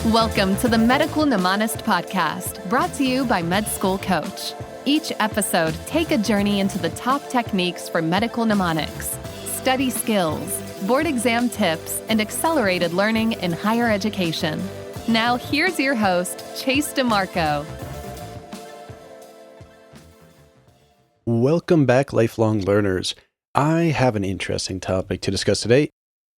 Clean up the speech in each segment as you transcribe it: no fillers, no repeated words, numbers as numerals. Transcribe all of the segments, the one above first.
Welcome to the Medical Mnemonist podcast, brought to you by Med School Coach. Each episode, take a journey into the top techniques for medical mnemonics, study skills, board exam tips, and accelerated learning in higher education. Now, here's your host, Chase DiMarco. Welcome back, lifelong learners. I have an interesting topic to discuss today.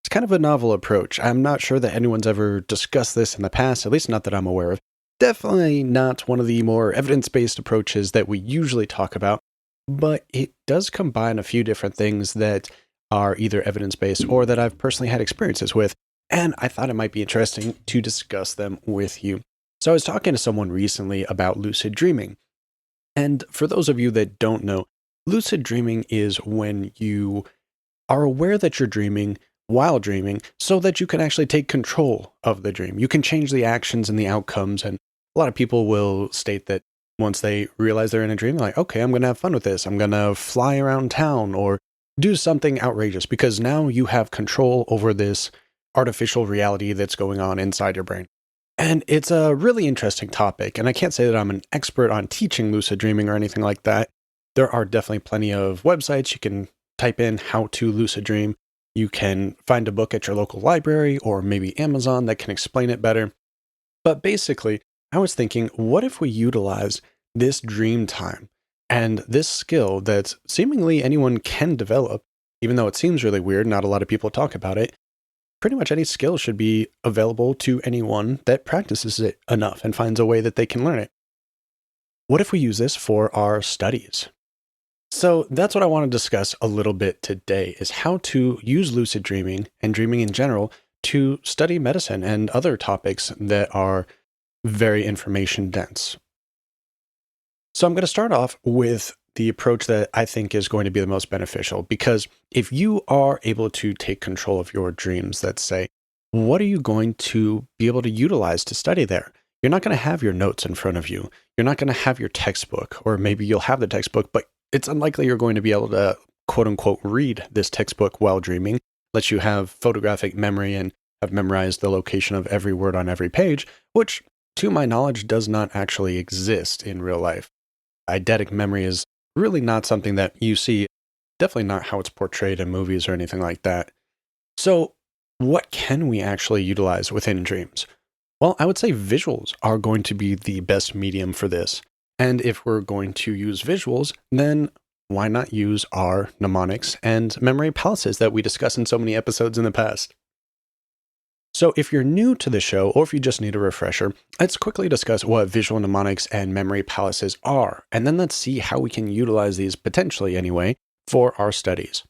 It's kind of a novel approach. I'm not sure that anyone's ever discussed this in the past, at least not that I'm aware of. Definitely not one of the more evidence-based approaches that we usually talk about, but it does combine a few different things that are either evidence-based or that I've personally had experiences with, and I thought it might be interesting to discuss them with you. So I was talking to someone recently about lucid dreaming, and for those of you that don't know, lucid dreaming is when you are aware that you're dreaming while dreaming so that you can actually take control of the dream. You can change the actions and the outcomes, and a lot of people will state that once they realize they're in a dream, like, okay, I'm going to have fun with this. I'm going to fly around town or do something outrageous because now you have control over this artificial reality that's going on inside your brain. And it's a really interesting topic, and I can't say that I'm an expert on teaching lucid dreaming or anything like that. There are definitely plenty of websites. You can type in how to lucid dream. You can find a book at your local library or maybe Amazon that can explain it better. But basically, I was thinking, what if we utilize this dream time and this skill that seemingly anyone can develop, even though it seems really weird, not a lot of people talk about it. Pretty much any skill should be available to anyone that practices it enough and finds a way that they can learn it. What if we use this for our studies? So that's what I want to discuss a little bit today, is how to use lucid dreaming and dreaming in general to study medicine and other topics that are very information dense. So I'm going to start off with the approach that I think is going to be the most beneficial, because if you are able to take control of your dreams, let's say, what are you going to be able to utilize to study there? You're not going to have your notes in front of you. You're not going to have your textbook, or maybe you'll have the textbook, but it's unlikely you're going to be able to, quote unquote, read this textbook while dreaming, unless you have photographic memory and have memorized the location of every word on every page, which, to my knowledge, does not actually exist in real life. Eidetic memory is really not something that you see, definitely not how it's portrayed in movies or anything like that. So what can we actually utilize within dreams? Well, I would say visuals are going to be the best medium for this. And if we're going to use visuals, then why not use our mnemonics and memory palaces that we discussed in so many episodes in the past? So if you're new to the show, or if you just need a refresher, let's quickly discuss what visual mnemonics and memory palaces are, and then let's see how we can utilize these, potentially anyway, for our studies.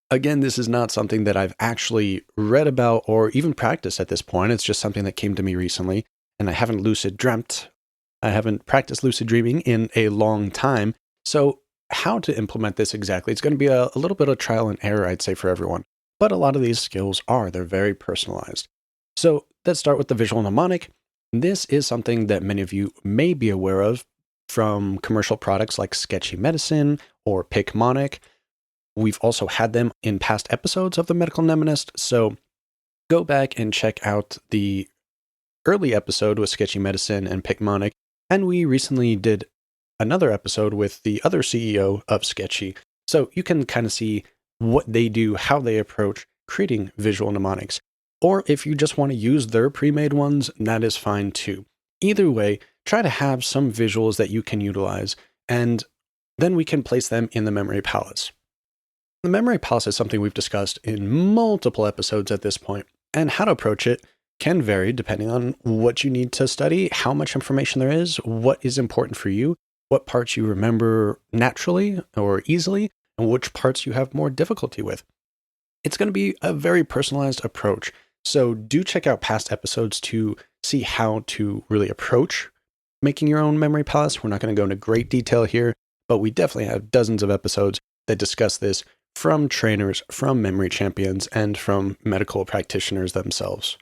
Again, this is not something that I've actually read about or even practiced at this point. It's just something that came to me recently, and I haven't lucid dreamt. I haven't practiced lucid dreaming in a long time. So how to implement this exactly? It's going to be a little bit of trial and error, I'd say, for everyone. But a lot of these skills they're very personalized. So let's start with the visual mnemonic. This is something that many of you may be aware of from commercial products like Sketchy Medicine or Mnemonic. We've also had them in past episodes of the Medical Mnemonist, so go back and check out the early episode with Sketchy Medicine and Mnemonic, and we recently did another episode with the other CEO of Sketchy, so you can kind of see what they do, how they approach creating visual mnemonics. Or if you just want to use their pre-made ones, that is fine too. Either way, try to have some visuals that you can utilize, and then we can place them in the memory palace. The memory palace is something we've discussed in multiple episodes at this point, and how to approach it can vary depending on what you need to study, how much information there is, what is important for you, what parts you remember naturally or easily, and which parts you have more difficulty with. It's going to be a very personalized approach, so do check out past episodes to see how to really approach making your own memory palace. We're not going to go into great detail here, but we definitely have dozens of episodes that discuss this from trainers, from memory champions, and from medical practitioners themselves.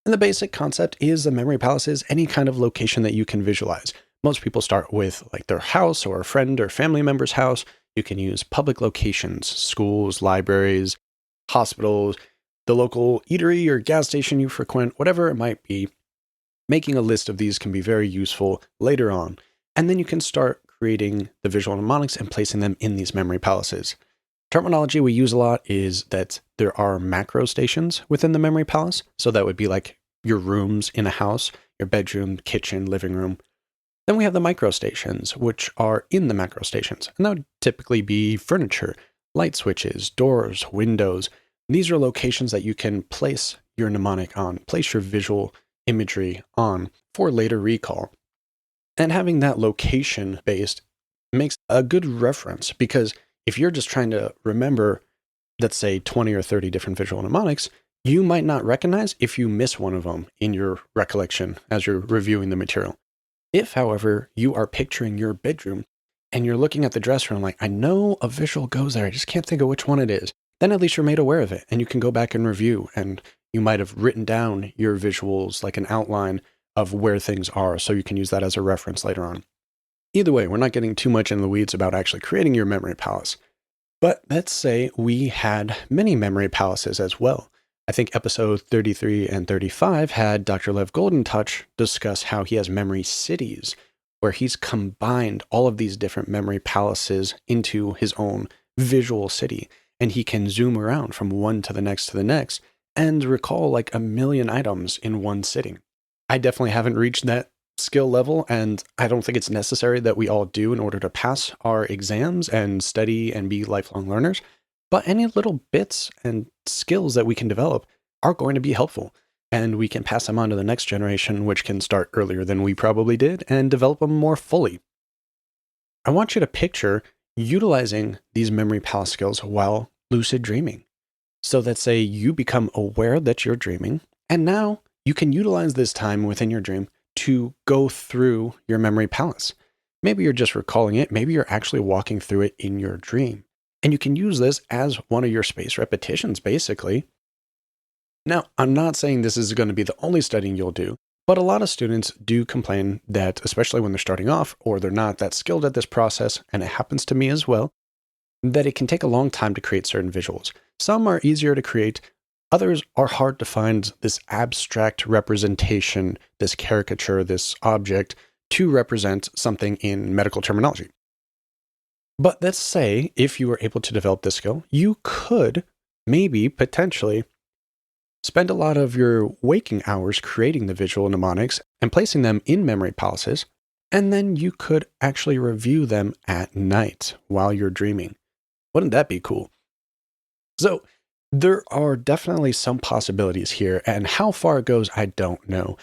And the basic concept is the memory palace is any kind of location that you can visualize. Most people start with like their house or a friend or family member's house. You can use public locations, schools, libraries, hospitals, the local eatery or gas station you frequent, whatever it might be. Making a list of these can be very useful later on. And then you can start creating the visual mnemonics and placing them in these memory palaces. Terminology we use a lot is that there are macro stations within the memory palace. So that would be like your rooms in a house, your bedroom, kitchen, living room. Then we have the micro stations, which are in the macro stations. And that would typically be furniture, light switches, doors, windows. These are locations that you can place your mnemonic on, place your visual imagery on for later recall. And having that location based makes a good reference, because if you're just trying to remember, let's say 20 or 30 different visual mnemonics, you might not recognize if you miss one of them in your recollection as you're reviewing the material. If, however, you are picturing your bedroom and you're looking at the dresser and like, I know a visual goes there, I just can't think of which one it is, then at least you're made aware of it and you can go back and review, and you might have written down your visuals like an outline of where things are, so you can use that as a reference later on. Either way, we're not getting too much in the weeds about actually creating your memory palace. But let's say we had many memory palaces as well. I think episode 33 and 35 had Dr. Lev Goldentouch discuss how he has memory cities, where he's combined all of these different memory palaces into his own visual city. And he can zoom around from one to the next and recall like a million items in one sitting. I definitely haven't reached that skill level, and I don't think it's necessary that we all do in order to pass our exams and study and be lifelong learners. But any little bits and skills that we can develop are going to be helpful, and we can pass them on to the next generation, which can start earlier than we probably did, and develop them more fully. I want you to picture utilizing these memory palace skills while lucid dreaming. So that say you become aware that you're dreaming, and now you can utilize this time within your dream to go through your memory palace. Maybe you're just recalling it, maybe you're actually walking through it in your dream. And you can use this as one of your spaced repetitions, basically. Now, I'm not saying this is going to be the only studying you'll do, but a lot of students do complain that, especially when they're starting off, or they're not that skilled at this process, and it happens to me as well, that it can take a long time to create certain visuals. Some are easier to create, others are hard to find this abstract representation, this caricature, this object to represent something in medical terminology. But let's say if you were able to develop this skill, you could maybe potentially spend a lot of your waking hours creating the visual mnemonics and placing them in memory palaces, and then you could actually review them at night while you're dreaming. Wouldn't that be cool? So there are definitely some possibilities here, and how far it goes, I don't know.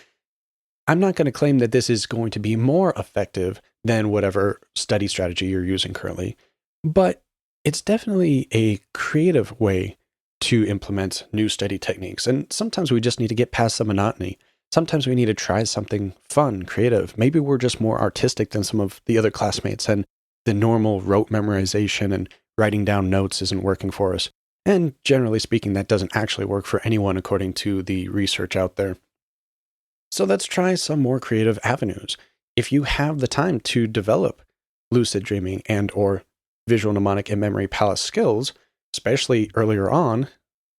I'm not going to claim that this is going to be more effective than whatever study strategy you're using currently, but it's definitely a creative way to implement new study techniques. And sometimes we just need to get past the monotony. Sometimes we need to try something fun, creative. Maybe we're just more artistic than some of the other classmates, and the normal rote memorization and writing down notes isn't working for us. And generally speaking, that doesn't actually work for anyone according to the research out there. So let's try some more creative avenues. If you have the time to develop lucid dreaming and or visual mnemonic and memory palace skills, especially earlier on,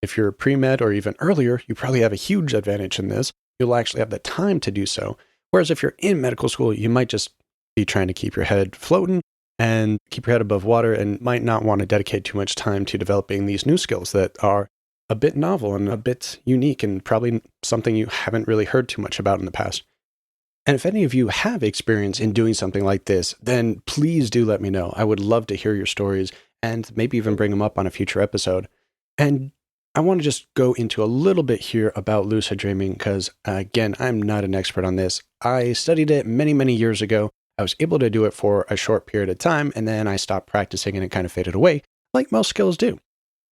if you're pre-med or even earlier, you probably have a huge advantage in this. You'll actually have the time to do so. Whereas if you're in medical school, you might just be trying to keep your head floating and keep your head above water, and might not want to dedicate too much time to developing these new skills that are a bit novel and a bit unique, and probably something you haven't really heard too much about in the past. And if any of you have experience in doing something like this, then please do let me know. I would love to hear your stories and maybe even bring them up on a future episode. And I want to just go into a little bit here about lucid dreaming because, again, I'm not an expert on this. I studied it many, many years ago. I was able to do it for a short period of time, and then I stopped practicing and it kind of faded away, like most skills do.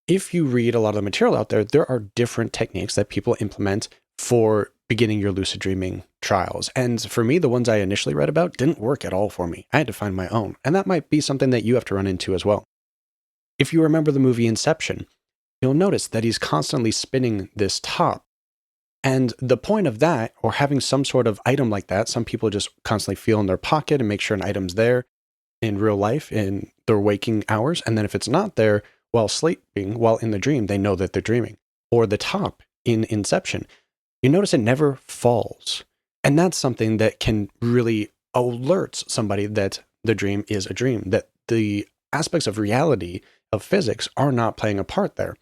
If you read a lot of the material out there, there are different techniques that people implement for beginning your lucid dreaming trials. And for me, the ones I initially read about didn't work at all for me. I had to find my own. And that might be something that you have to run into as well. If you remember the movie Inception, you'll notice that he's constantly spinning this top. And the point of that, or having some sort of item like that, some people just constantly feel in their pocket and make sure an item's there in real life in their waking hours. And then if it's not there while sleeping, while in the dream, they know that they're dreaming. or the top in Inception, you notice it never falls. And that's something that can really alert somebody that the dream is a dream, that the aspects of reality, of physics, are not playing a part there.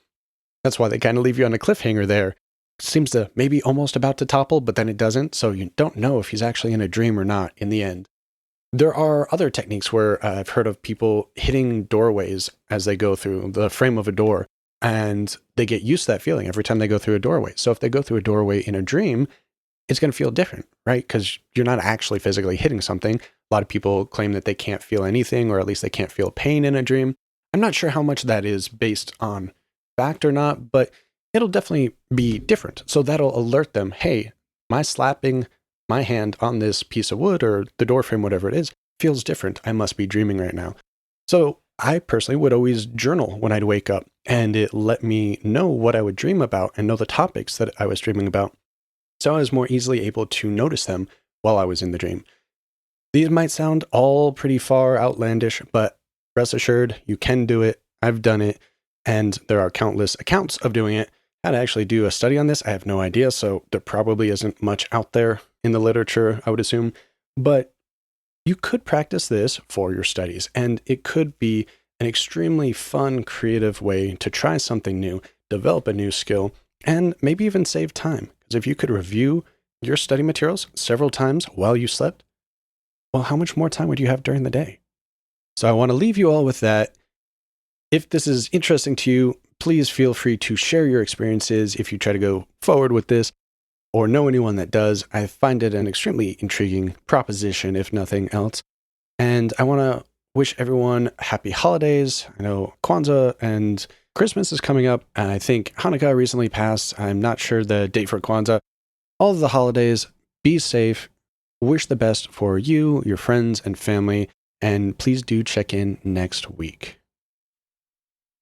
That's why they kind of leave you on a cliffhanger there. Seems to maybe almost about to topple, but then it doesn't, so you don't know if he's actually in a dream or not in the end. There are other techniques where I've heard of people hitting doorways as they go through the frame of a door, and they get used to that feeling every time they go through a doorway. So if they go through a doorway in a dream, it's going to feel different, right? Because you're not actually physically hitting something. A lot of people claim that they can't feel anything, or at least they can't feel pain in a dream. I'm not sure how much that is based on fact or not, but it'll definitely be different. So that'll alert them, hey, my slapping my hand on this piece of wood or the door frame, whatever it is, feels different. I must be dreaming right now. So I personally would always journal when I'd wake up, and it let me know what I would dream about and know the topics that I was dreaming about. So I was more easily able to notice them while I was in the dream. These might sound all pretty far outlandish, but rest assured, you can do it. I've done it, and there are countless accounts of doing it. How to actually do a study on this, I have no idea, so there probably isn't much out there in the literature, I would assume. But you could practice this for your studies, and it could be an extremely fun, creative way to try something new, develop a new skill, and maybe even save time. Because if you could review your study materials several times while you slept, well, how much more time would you have during the day? So I want to leave you all with that. If this is interesting to you, please feel free to share your experiences if you try to go forward with this, or know anyone that does. I find it an extremely intriguing proposition, if nothing else. And I want to wish everyone happy holidays. I know Kwanzaa and Christmas is coming up, and I think Hanukkah recently passed. I'm not sure the date for Kwanzaa. All of the holidays, be safe. Wish the best for you, your friends, and family, and please do check in next week.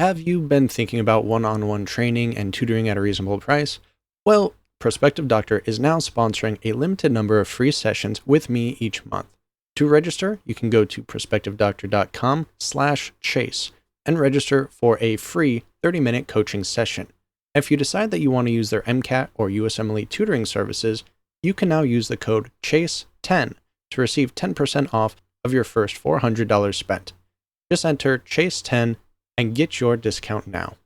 Have you been thinking about one-on-one training and tutoring at a reasonable price? Well, Prospective Doctor is now sponsoring a limited number of free sessions with me each month. To register, you can go to prospectivedoctor.com/chase and register for a free 30-minute coaching session. If you decide that you want to use their MCAT or USMLE tutoring services, you can now use the code CHASE10 to receive 10% off of your first $400 spent. Just enter CHASE10 and get your discount now.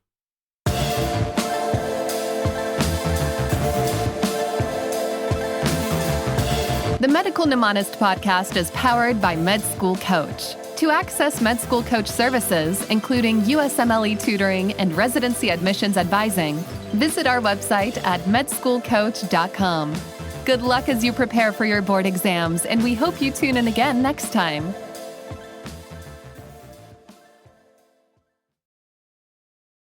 The Medical Mnemonist podcast is powered by Med School Coach. To access Med School Coach services, including USMLE tutoring and residency admissions advising, visit our website at medschoolcoach.com. Good luck as you prepare for your board exams, and we hope you tune in again next time.